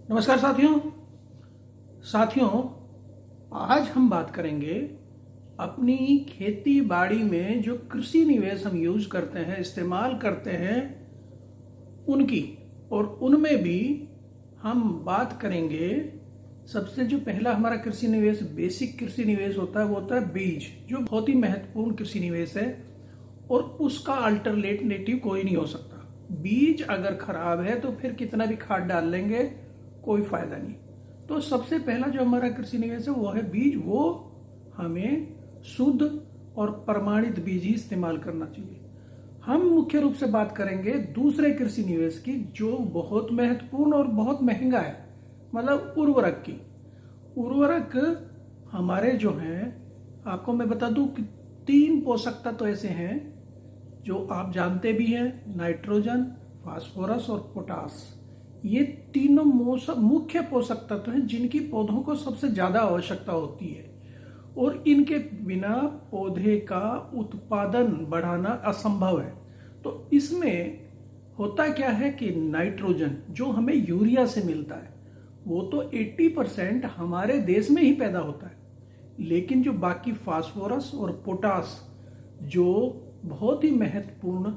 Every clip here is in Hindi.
नमस्कार साथियों आज हम बात करेंगे अपनी खेती बाड़ी में जो कृषि निवेश हम यूज करते हैं, इस्तेमाल करते हैं उनकी। और उनमें भी हम बात करेंगे, सबसे जो पहला हमारा कृषि निवेश, बेसिक कृषि निवेश होता है, वो होता है बीज, जो बहुत ही महत्वपूर्ण कृषि निवेश है और उसका अल्टरनेटिव कोई नहीं हो सकता। बीज अगर खराब है तो फिर कितना भी खाद डाल लेंगे कोई फायदा नहीं। तो सबसे पहला जो हमारा कृषि निवेश है वो है बीज। वो हमें शुद्ध और प्रमाणित बीज ही इस्तेमाल करना चाहिए। हम मुख्य रूप से बात करेंगे दूसरे कृषि निवेश की, जो बहुत महत्वपूर्ण और बहुत महंगा है, मतलब उर्वरक की। उर्वरक हमारे जो हैं, आपको मैं बता दूं कि 3 पोषक तत्व ऐसे हैं जो आप जानते भी हैं, नाइट्रोजन, फास्फोरस और पोटास। ये तीनों मुख्य पोषक तत्व हैं जिनकी पौधों को सबसे ज्यादा आवश्यकता होती है और इनके बिना पौधे का उत्पादन बढ़ाना असंभव है। तो इसमें होता क्या है कि नाइट्रोजन जो हमें यूरिया से मिलता है वो तो 80% हमारे देश में ही पैदा होता है, लेकिन जो बाकी फास्फोरस और पोटास जो बहुत ही महत्वपूर्ण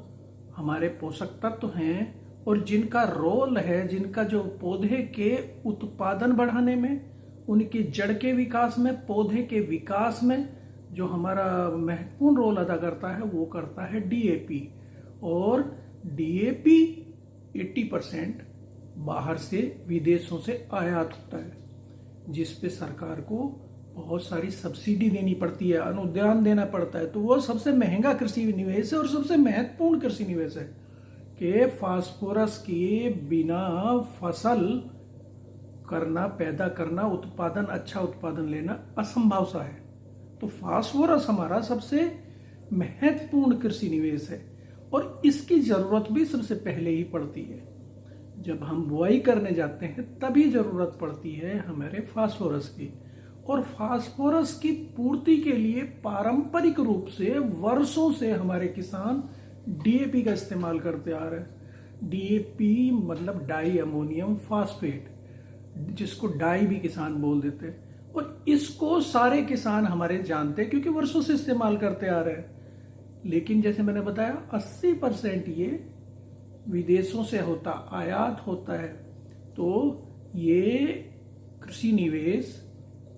हमारे पोषक तत्व हैं और जिनका रोल है, जिनका जो पौधे के उत्पादन बढ़ाने में, उनकी जड़ के विकास में, पौधे के विकास में जो हमारा महत्वपूर्ण रोल अदा करता है, वो करता है डीएपी। और डीएपी 80% बाहर से, विदेशों से आयात होता है, जिस पे सरकार को बहुत सारी सब्सिडी देनी पड़ती है, अनुदान देना पड़ता है। तो वो सबसे महंगा कृषि निवेश है और सबसे महत्वपूर्ण कृषि निवेश है कि फास्फोरस के बिना फसल करना, पैदा करना, उत्पादन, अच्छा उत्पादन लेना असंभव सा है। तो फास्फोरस हमारा सबसे महत्वपूर्ण कृषि निवेश है और इसकी जरूरत भी सबसे पहले ही पड़ती है। जब हम बुआई करने जाते हैं तभी जरूरत पड़ती है हमारे फास्फोरस की। और फास्फोरस की पूर्ति के लिए पारंपरिक रूप से वर्षों से हमारे किसान डीएपी का इस्तेमाल करते आ रहे हैं। डीएपी मतलब डाई अमोनियम फास्फेट, जिसको डाई भी किसान बोल देते हैं। और इसको सारे किसान हमारे जानते हैं क्योंकि वर्षों से इस्तेमाल करते आ रहे हैं। लेकिन जैसे मैंने बताया 80% ये विदेशों से होता, आयात होता है। तो ये कृषि निवेश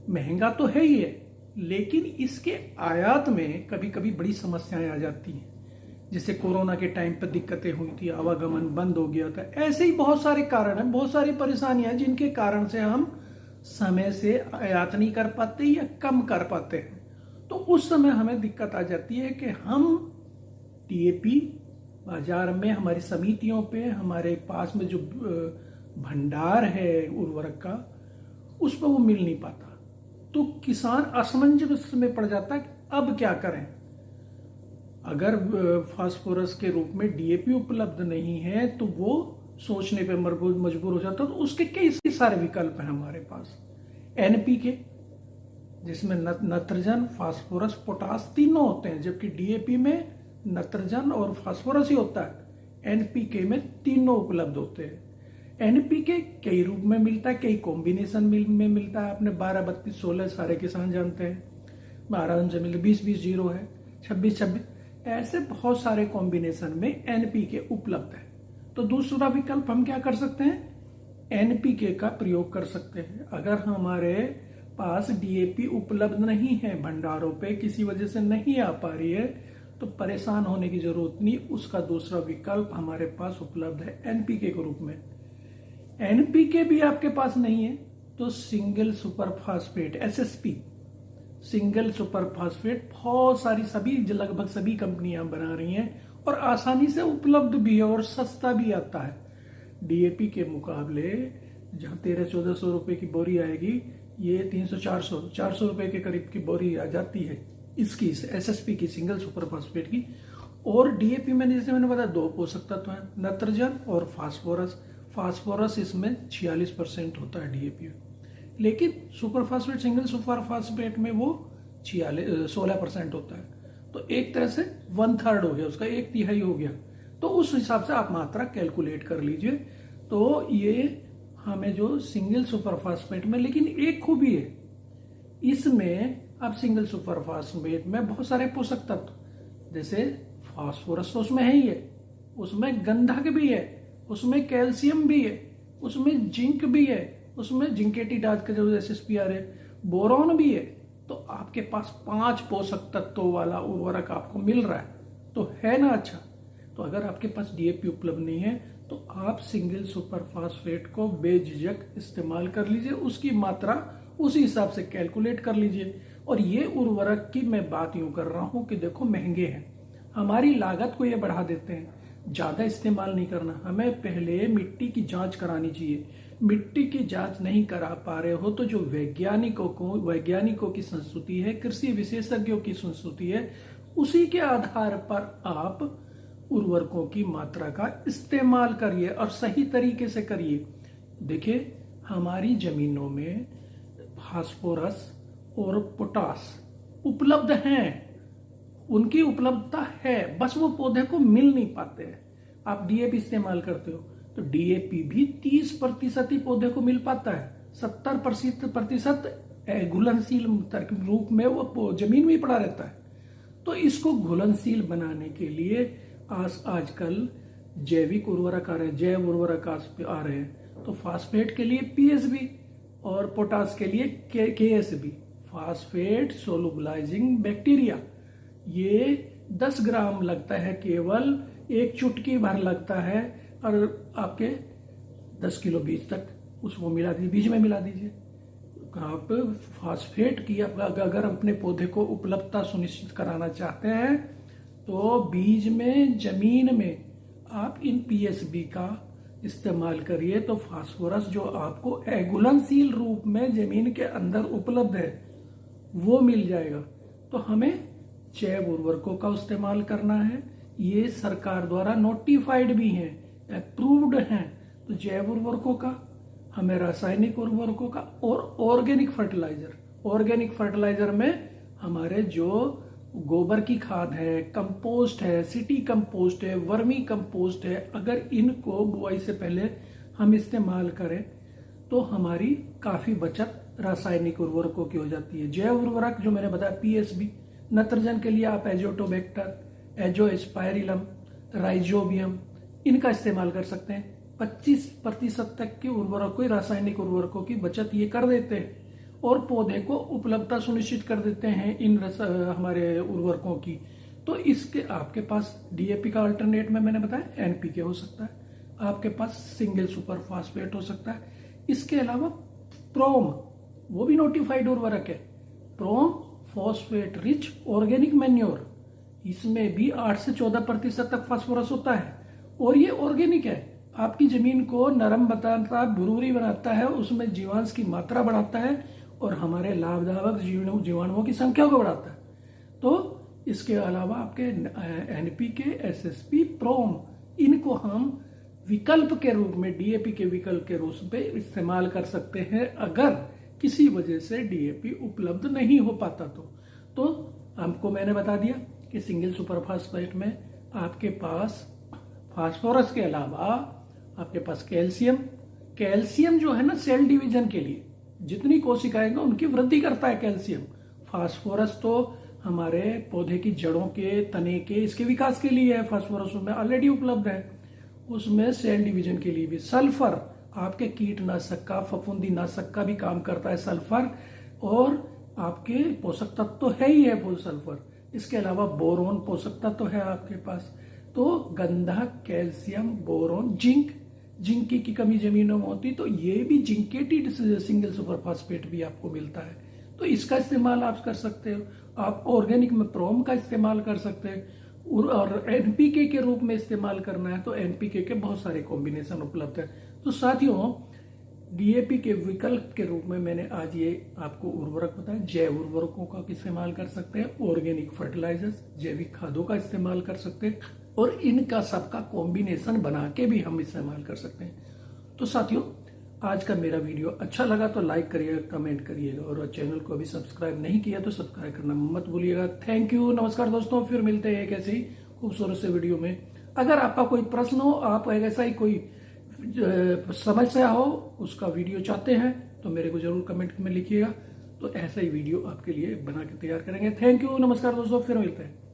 महंगा तो है ही है, लेकिन इसके आयात में कभी कभी बड़ी समस्याएं आ जाती हैं। जैसे कोरोना के टाइम पर दिक्कतें हुई थी, आवागमन बंद हो गया था। ऐसे ही बहुत सारे कारण हैं, बहुत सारी परेशानियां जिनके कारण से हम समय से आयात नहीं कर पाते या कम कर पाते हैं। तो उस समय हमें दिक्कत आ जाती है कि हम टीएपी बाजार में, हमारी समितियों पे, हमारे पास में जो भंडार है उर्वरक का, उस पर वो मिल नहीं पाता। तो किसान असमंजस में पड़ जाता है कि अब क्या करें। अगर फास्फोरस के रूप में डीएपी उपलब्ध नहीं है तो वो सोचने पे मजबूर हो जाता है। तो उसके कई सारे विकल्प हैं हमारे पास। एनपीके, जिसमें नत्रजन, फास्फोरस, पोटास तीनों होते हैं, जबकि डीएपी में नत्रजन और फास्फोरस ही होता है। एनपीके में तीनों उपलब्ध होते हैं। एनपीके कई रूप में मिलता है, कई कॉम्बिनेशन में मिलता है। आपने 12, 32, 16 सारे किसान जानते हैं। 12 से मिलता, 20-20-0 है, 26-26, ऐसे बहुत सारे कॉम्बिनेशन में एनपीके उपलब्ध है। तो दूसरा विकल्प हम क्या कर सकते हैं, एनपीके का प्रयोग कर सकते हैं। अगर हमारे पास डीएपी उपलब्ध नहीं है, भंडारों पे किसी वजह से नहीं आ पा रही है, तो परेशान होने की जरूरत नहीं। उसका दूसरा विकल्प हमारे पास उपलब्ध है एनपीके के रूप में। एनपीके भी आपके पास नहीं है तो single super phosphate, SSP, single super phosphate बहुत सारी, सभी, लगभग सभी कंपनियां बना रही हैं और आसानी से उपलब्ध भी है और सस्ता भी आता है। डीएपी के मुकाबले जहां 1300-1400 रुपए की बोरी आएगी, ये 300-400 रुपए के करीब की बोरी आ जाती है इसकी, एसएसपी की, सिंगल सुपर फास्फेट की। और डीएपी में जैसे मैंने बताया 2 पोषक तत्व हैं, नत्रजन और फास्फोरस। फास्फोरस इसमें 46% होता है डीएपी में, लेकिन super phosphate, single super phosphate में वो 16% होता है। तो एक तरह से 1/3 हो गया, उसका 1/3 हो गया। तो उस हिसाब से आप मात्रा कैलकुलेट कर लीजिए। तो ये हमें जो सिंगल सुपर फास्फेट में, लेकिन एक खूबी है इसमें, अब सिंगल सुपर फास्फेट में बहुत सारे पोषक तत्व, जैसे फास्फोरस तो उसमें है ही है, उसमें गंधक भी है, उसमें कैल्शियम भी है, उसमें जिंक भी है, उसमें जिंकेटेड आज का जो SSPR है, बोरॉन भी है। तो आपके पास 5 पोषक तत्वों वाला उर्वरक आपको मिल रहा है, तो है ना अच्छा। तो अगर आपके पास DAP उपलब्ध नहीं है तो आप सिंगल सुपर फास्फेट को बेझिझक इस्तेमाल कर लीजिए, उसकी मात्रा उसी हिसाब से कैलकुलेट कर लीजिए। और ये उर्वरक की मैं बात यूं कर रहा हूं कि देखो महंगे हैं, हमारी लागत को ये बढ़ा देते हैं, ज्यादा इस्तेमाल नहीं करना। हमें पहले मिट्टी की जांच करानी चाहिए। मिट्टी की जांच नहीं करा पा रहे हो तो जो वैज्ञानिकों की संस्तुति है, कृषि विशेषज्ञों की संस्तुति है, उसी के आधार पर आप उर्वरकों की मात्रा का इस्तेमाल करिए और सही तरीके से करिए। देखिए हमारी जमीनों में फास्फोरस और पोटास उपलब्ध हैं, उनकी उपलब्धता है, बस वो पौधे को मिल नहीं पाते हैं। आप DAP इस्तेमाल करते हो तो DAP भी 30% ही पौधे को मिल पाता है, 70% घुलनशील रूप में वो जमीन में ही पड़ा रहता है। तो इसको घुलनशील बनाने के लिए आजकल जैविक उर्वरक आ रहे हैं, जैव उर्वरक आ रहे हैं। तो फास्फेट के लिए PSB और पोटास के लिए KSB, फास्फेट सोलुबलाइजिंग बैक्टीरिया। ये 10 ग्राम लगता है, केवल एक चुटकी भर लगता है, और आपके 10 किलो बीज तक उसको मिला दीजिए, बीज में मिला दीजिए। आप फास्फेट की अगर अपने पौधे को उपलब्धता सुनिश्चित कराना चाहते हैं तो बीज में, जमीन में आप इन PSB का इस्तेमाल करिए। तो फास्फोरस जो आपको अघुलनशील रूप में जमीन के अंदर उपलब्ध है वो मिल जाएगा। तो हमें जैव उर्वरकों का इस्तेमाल करना है, ये सरकार द्वारा नोटिफाइड भी हैं, अप्रूव्ड हैं। तो जैव उर्वरकों का, हमें रासायनिक उर्वरकों का, और ऑर्गेनिक फर्टिलाइजर में हमारे जो गोबर की खाद है, कंपोस्ट है, सिटी कंपोस्ट है, वर्मी कंपोस्ट है, अगर इनको बुआई से पहले हम इस्तेमाल करें तो हमारी काफी बचत रासायनिक उर्वरकों की हो जाती है। जैव उर्वरक जो मैंने बताया PSB, नत्रजन के लिए आप एजोटोबैक्टर, एजोस्पाइरिलम, राइजोबियम, इनका इस्तेमाल कर सकते हैं। 25% तक के उर्वरकों, रासायनिक उर्वरकों की बचत ये कर देते हैं और पौधे को उपलब्धता सुनिश्चित कर देते हैं इन हमारे उर्वरकों की। तो इसके आपके पास DAP का अल्टरनेट में मैंने बताया NPK हो सकता है, आपके पास सिंगल सुपर फास्फेट हो सकता है। इसके अलावा प्रोम, वो भी नोटिफाइड उर्वरक है, प्रोम फॉस्फेट रिच ऑर्गेनिक मैन्योर, इसमें भी 8 से 14% तक फास्फोरस होता है और ये ऑर्गेनिक है, आपकी जमीन को नरम बताता, भुरभुरी बनाता है, उसमें जीवांश की मात्रा बढ़ाता है और हमारे लाभदायक जीवाणुओं की संख्या को बढ़ाता है। तो इसके अलावा आपके NPK, SSP, प्रोम, इनको हम विकल्प के रूप में, DAP के विकल्प के रूप में इस्तेमाल कर सकते हैं अगर किसी वजह से DAP उपलब्ध नहीं हो पाता। तो हमको मैंने बता दिया कि सिंगल सुपर फास्फेट में आपके पास फास्फोरस के अलावा आपके पास कैल्शियम जो है ना, सेल डिवीजन के लिए जितनी कोशिकाएं उनकी वृद्धि करता है कैल्शियम। फास्फोरस तो हमारे पौधे की जड़ों के, तने के, इसके विकास के लिए है, फास्फोरस में ऑलरेडी उपलब्ध है। उसमें सेल डिवीजन के लिए भी सल्फर, आपके कीटनाशक का, फफूंदीनाशक का भी काम करता है सल्फर, और आपके पोषक तत्व तो है ही है सल्फर। इसके अलावा बोरोन पोषक तत्व है आपके पास। तो गंधक, कैल्शियम, बोरोन, जिंक की कमी जमीनों में होती तो ये भी जिंकेटेड सिंगल सुपर फास्फेट भी आपको मिलता है, तो इसका इस्तेमाल आप कर सकते हो। आप ऑर्गेनिक में प्रोम का इस्तेमाल कर सकते हैं और NPK के रूप में इस्तेमाल करना है तो NPK के बहुत सारे कॉम्बिनेशन उपलब्ध है। तो साथियों, DAP के विकल्प के रूप में मैंने आज ये आपको उर्वरक बताया। जैव उर्वरकों का इस्तेमाल कर सकते हैं, ऑर्गेनिक फर्टिलाइजर्स, जैविक खादों का इस्तेमाल कर सकते हैं और इनका सबका कॉम्बिनेशन बना के भी हम इस्तेमाल कर सकते हैं। तो साथियों, आज का मेरा वीडियो अच्छा लगा तो लाइक करिएगा, कमेंट करिएगा और चैनल को अभी सब्सक्राइब नहीं किया तो सब्सक्राइब करना मत भूलिएगा। थैंक यू, नमस्कार दोस्तों, फिर मिलते हैं एक ऐसे ही खूबसूरत से वीडियो में। अगर आपका कोई प्रश्न हो, आप ऐसा ही कोई समस्या हो, उसका वीडियो चाहते हैं तो मेरे को जरूर कमेंट में लिखिएगा। तो ऐसा ही वीडियो आपके लिए बना के तैयार करेंगे। थैंक यू, नमस्कार दोस्तों, फिर मिलते हैं।